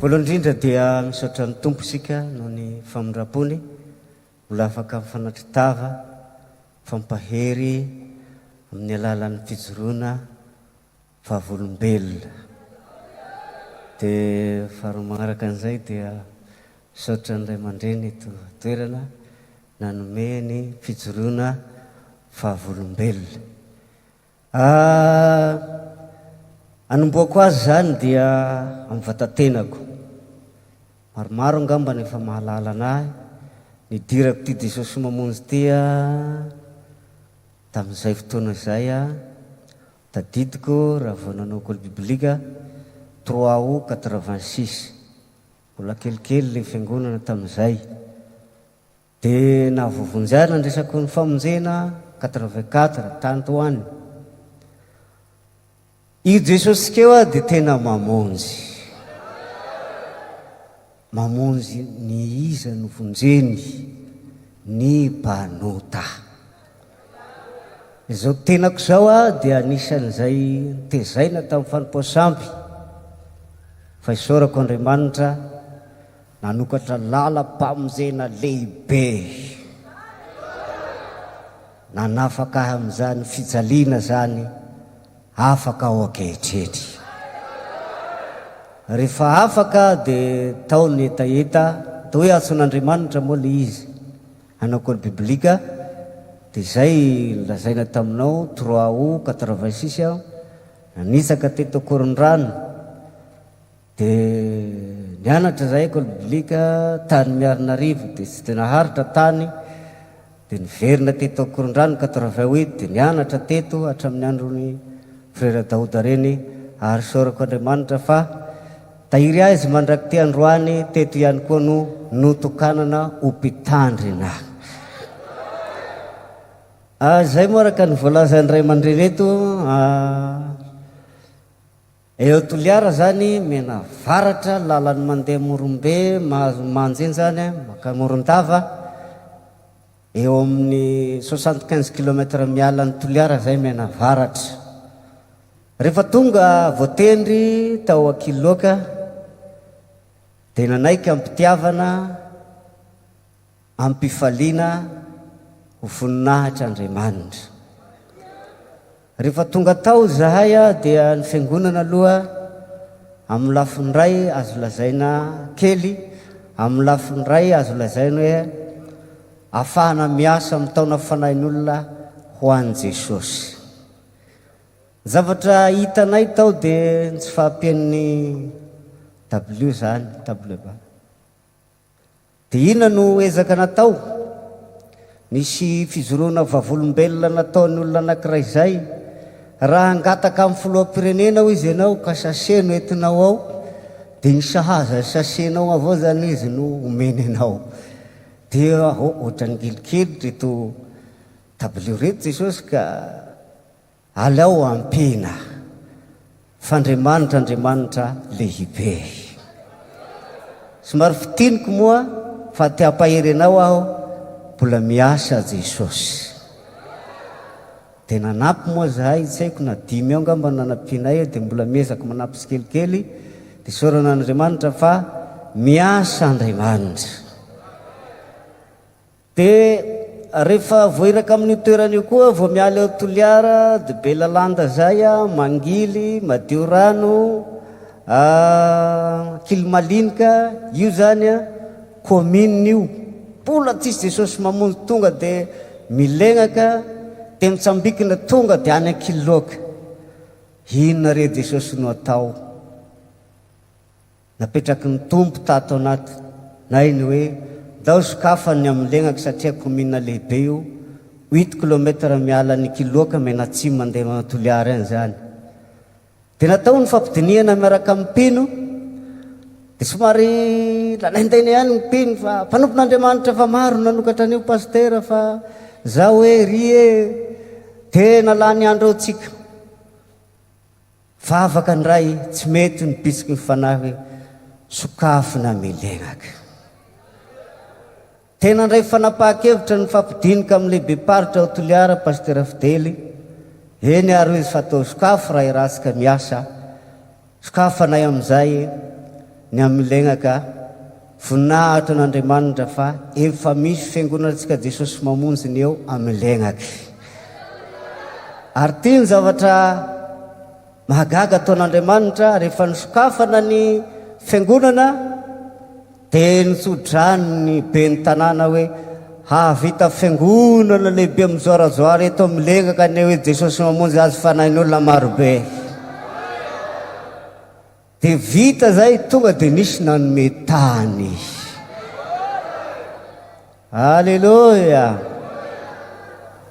Voalohany indrindra dia misaotra ny tompo isika noho ny famindrapony, mbola afaka mifanatritava, fampahery amin'ny alalan'ny fijoroana vavolombelona. Dia faharoa magnaraka an'izay dia misaotra ny Ray aman-dreny eto toerana nanome ny fijoroana vavolombelona. Anomboako azy zany dia amin'ny vatantenako. Maromaro angamba efa mahalala anahy. Nidirako ty Jesosy mamonjy tia tamin'izay fotoana izay tadidiko raha vao nanao école biblika 3 août 86. Mbola kelikely le fiangonana tamin'izay. Dia nahavoavonjana andresako ny famonjena 84 tany toany. Io Jesosy keo dia tena mamonjy. Mamonjy ny iza no vonjeny, ny mpanota. Izao tenako zao dia anisan'izay tezaina tamin'ny fanipoasampy. Fa isorako Andriamanitra nanokatra lalam-pamonjena lehibe. Nanafaka amin'izany fijaliana zany afaka ao ankehitriny. Rehefa afaka dia tao ny etaeta, atao hoe atson'Andriamanitra moa le izy. Hanao école biblika, dia izay lazaina taminao 3 août 86 aho, nanisaka teto Korondrano. Dia nianatra zahay école biblika tany Miarinarivo, dia tsy dia naharitra tany. Dia niverina teto Korondrano 88, dia nianatra teto hatramin'ny andron'ny frera Daouda reny. Ary sorako Andriamanitra fa tahiry azy mandraky ty androany teto ihany koa no notokanana ompitandrina. Zay moa araka ny voalazan'ny Ray aman-dreny eto. Eo Toliara zany mena varatra lalany mandeha Morombe, mahazo manjeny zany maka Morondava. Eo amin'ny 75 km miala ny Toliara zay mena varatra. Rehefa tonga voatendry tao Akiloka, dia nanaiky ampitiavana, ampifaliana ho voninahitra Andriamanitra. Rehefa tonga tao zahay dia ny fiangonana aloha amin'ny lafiny ray azo lazaina kely, amin'ny lafiny ray azo lazaina hoe afahana miasa amin'ny taona fanahin'olona ho an'i Jesosy. Zavatra hitanay tao dia tsy fahampian'ny W zany, W ba. Dia ina no ezaka natao? Nisy fijoroana vavolombelona nataon'ny olona anankiray zay. Raha hangataka amin'ny filoham-pirenena izy ianao ka sase no entinao ao, dia ny sahaza sasenao avao zany izy no omeny anao. Dia ohatrany kelikely reto W reto Jesosy ka alao ampina. Fandriamanitra lehibe. Somary fitiniko moa fa te hampahery anao aho, mbola miasa Jesosy. Dia nanampy moa zahay, tsy haiko na 5 angamba nanampianay, dia mbola miezaka manampy tsikelikely. Dia sorana Andriamanitra fa miasa Andriamanitra. Dia rehefa voiraka amin'ny toerana io koa, vao miala eo Toliara, dia Belalanda zay Mangily, Madio Rano, Kilimalinika, io zany commune io. Mbola tsisy Jesosy mamonjy tonga dia milegnaka, dia mitsambikina tonga dia any Akiloka. Inona re Jesosy no atao? Napetraky ny tompo tato anaty. Na iny hoe dao sokafany amin'legnaka satria commune lehibe io, 8 km miala ny Kiloka menatsimo mandeha Toliara eny zany. Dia natao ny fampidiniana miaraka amin'ny mpino. Dia somary lalaindaina ihany ny mpino fa mpanompon'Andriamanitra fa maro nanokatra an'io pasteur fa zaho hoe rie tena lany andro atsika. Fa afaka ny ray tsy mety ny bisiky ny fanahy hoe sokafina milegnaka. Tena ndray fanapahan-kevitra ny fampidinika amin'ny lehibe paritra ao Toliara pasteur Fidely. Eny ary izy fa atao sokafo raha iratsika miasa. Sokafanay amin'izay ny amilegna ka voninahitra n'Andriamanitra fa efa misy fiangonantsika Jesosy mamonjy ny eo amilegnaky. Ary ty ny zavatra mahagaga ataon'Andriamanitra rehefa nisokafana ny fiangonana dia nitsodrany ny be ny tanàna hoe havita fiangonana lehibe mizoarazoara eto amilegnaka ny hoe Jesosy mamonjy azy fanahin'olona marobe. Dia vita zay tonga dia nisy nanome tany. Alleluia.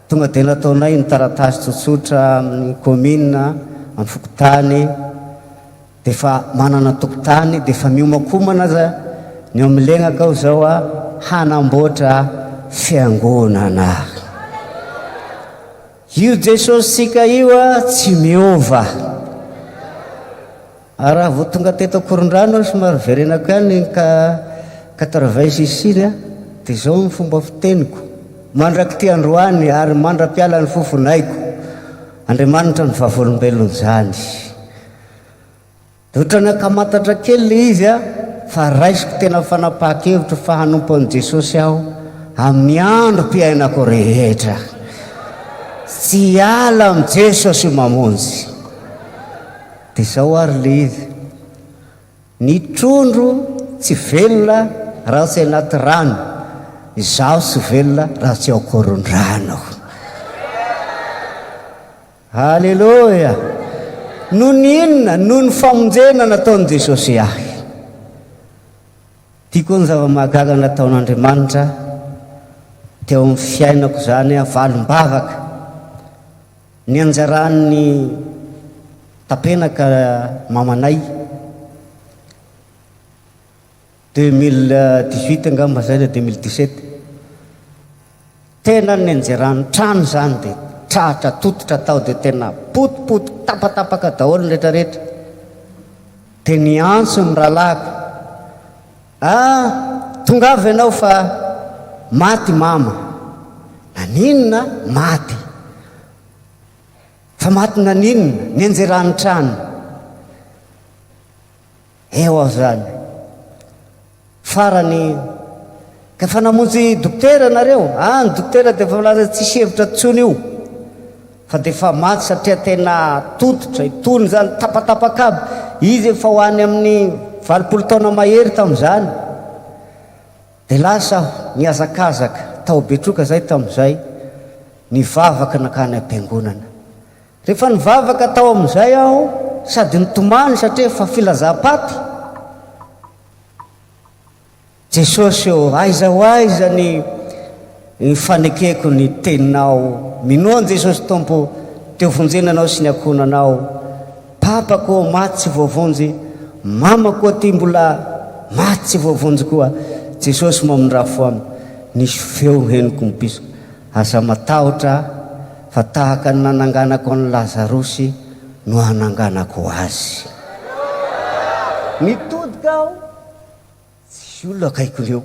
Tonga dia nataonay ny taratasy tsotsotra amin'ny komina amin'ny fokotany dia fa manana tokotany dia fa miomakomana za ny amilegnaka ao zao hanamboatra fiangonana. Io Jesosy sika io tsy miova. Raha vao tonga teto Korondrano somary verenako ihany ka 86 dia zao ny fomba fiteniko mandraky ty androany ary mandra-piala ny fofonaiko. Andriamanitra ny vavolombelony zany. Dia ohatrany akamatatra kely izy fa raisiko tena fanapaha-kevitra fa hanompo an'i Jesosy aho amin'ny andro mpiainako rehetra. Tsy ala amin'ny Jesosy mamonjy. Dia zao ary le izy ny trondro tsy velona raha tsy anaty rano, izaho tsy velona raha tsy ao Korondrano. Halleluja. Noho ny inona? Noho ny famonjena nataon'i Jesosy ahy. Ty koa ny zava-mahagaga nataon'Andriamanitra teo amin'ny fiainako zany valim-bavaka. Ny anjaran'ny tapenaka mamanay 2018 angamba zay na 2017 tena ny anjarany trano zany dia tratra tototra tao dia tena potipoty tapatapaka daholo ny rehetrarehetra. Dia ny antso ny rahalahiko tongavy ianao fa maty mama. Naninona? Maty. Fa maty naninona? Ny anjarany trano. Eo aho zany farany ka fa namonjy dokotera nareo. Ny dokotera dia fa milaza tsisy hevitra tsony io fa dia fa maty satria tena tototra itony zany tapatapaka aby. Izy efa ho any amin'ny 20 taona mahery tamin'izany. Dia lasa aho niazakazaka tao Betroka zay tamin'izay nivavaka nakany am-piangonana. Rehefa nivavaka tao amin'izay aho sady nitomany satria fa filazam-paty. Jesosy eo aiza ho aiza ny fanekeko ny teninao. Minoany Jesosy tompo teo vonjenanao sy ny akonanao. Papako maty tsy voavonjy, mamako aty mbola maty tsy voavonjy koa. Jesosy mamondrafo aminy. Nisy feo henoko mipisoko. Asa matahotra fa tahaka ny nananganako an'i Lazarosy no hananganako azy. Mitodika aho tsy olona akaiko leo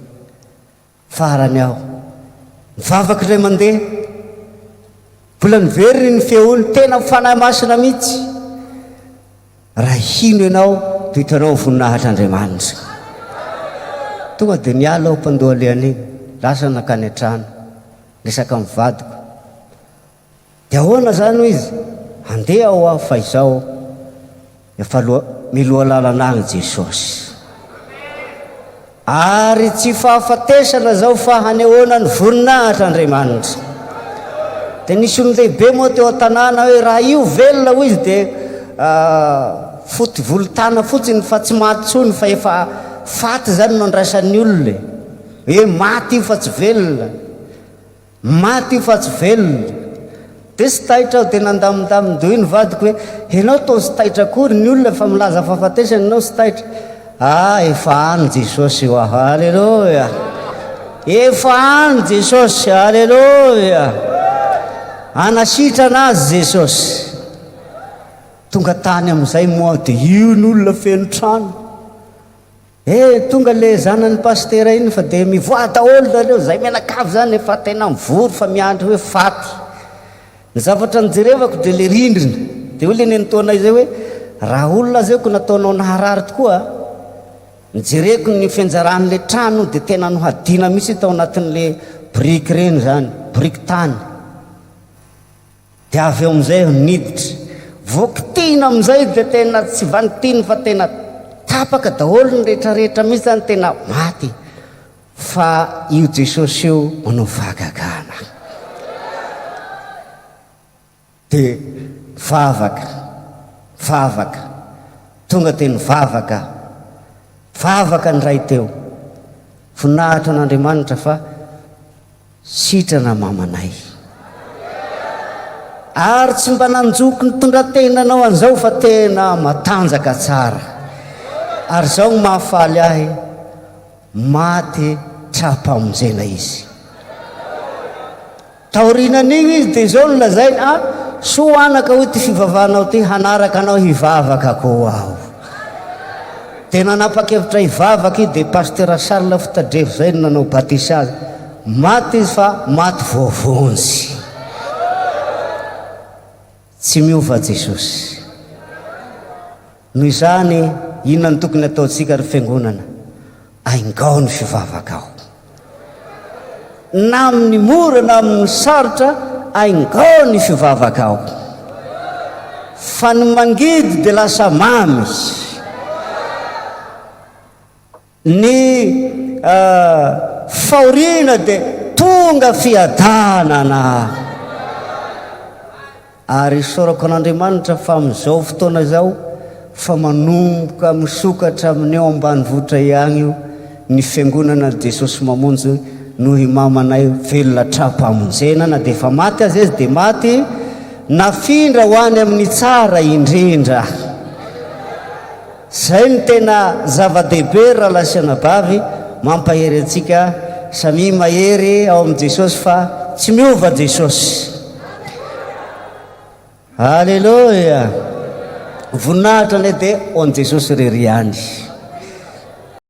farany aho mivavaky indray mandeha mbola niveriny ny feony tena fanahy masina mihitsy. Raha hino ianao dia hitanao voninahitr'Andriamanitra. Tonga dia niala aho mpandoha lehan'iny lasa nakany an-trano resaka mivadiko. Dia ahoana zany hoy izy? Andeha aho fa izao efa miloha lalana agny Jesosy. Ary tsy fahafatesana zao fa hanehoana ny voninahitr'Andriamanitra. Dia nisy olo lehibe moa teo an-tanàna hoe raha io velona hoy izy dia foty volotana fotsiny fa tsy maty tsony fa efa faty zany no andraisan'ny olona. Hoe maty io fa tsy velona, maty io fa tsy velona. Dia sy tahitra aho dia nandamindamidohy ny vadiko hoe ianao tao sy tahitra akory ny olona fa milaza fahafatesana ianao sy tahitra. Efa any Jesosy io aho. Alleluia. Efa any Jesosy. Alleluia. Anasitra anazy Jesosy. Tonga tany amin'izay moa dia io ny olona feno trano. Tonga le zanan'ny pastera iny fa dia mivoa daholo zareo zay menakavy zany efa tena mivory fa miandry hoe faty. Ny zavatra nijerevako dia le rindrina. Dia hoe le nenitoanay zay hoe raha olona zay ko nataonao naharary tokoa nijereko ny fianjaran'le trano dia tena no hadina misy tao anatin'le briky reny zany, briky tany. Dia avy eo amin'izay niditra, voakitihina amin'izay dia tena tsy vanitiny fa tena tapaka daholo ny rehetrarehetra misy zany, tena maty. Fa io Jesosy io manao vagagana. Dia vavaka tonga teny vavaka ny ray teo, voninahitra an'Andriamanitra fa sitrana mamanay, ary tsy mba nanjoky ny tondratenanao an'izao fa tena matanjaka tsara. Ary zao ny mahafaly ahy, maty trapamonjena izy. Taorinan'igny izy dia zao no lazainy, soa anaka hoy ty fivavahanao ty, hanaraka anao hivavaka koa aho. Tena nanapa-kevitra hivavaka i dia pasteur Charles Fitadrefo zay no nanao batisage. Maty izy fa maty voavonjy. Tsy miova Jesosy. Noho izany, inona ny tokony ataontsika ry fiangonana? Aingao ny fivavakao. Na amin'ny mora na amin'ny sarotra, aingao ny fivavakao. Fa ny mangidy dia lasa mamy. Ny faorina dia tonga fiadanana. Ary sorako an'Andriamanitra fa amin'izao fotoana zao fa manomboka misokatra amin'ny eo ambanivohitra ihany io ny fiangonana Jesosy mamonjy noho i mamanay velona trapamonjena. Na dia efa maty azy izy dia maty, nafindra ho any amin'ny tsara indrindra. Zay ny tena zava-dehibe raha lasiana bavy, mampahery antsika samy mahery ao amin'i Jesosy fa tsy miova Jesosy. Alleluia. Voninahitra ilay dia ao an'i Jesosy rery ihany.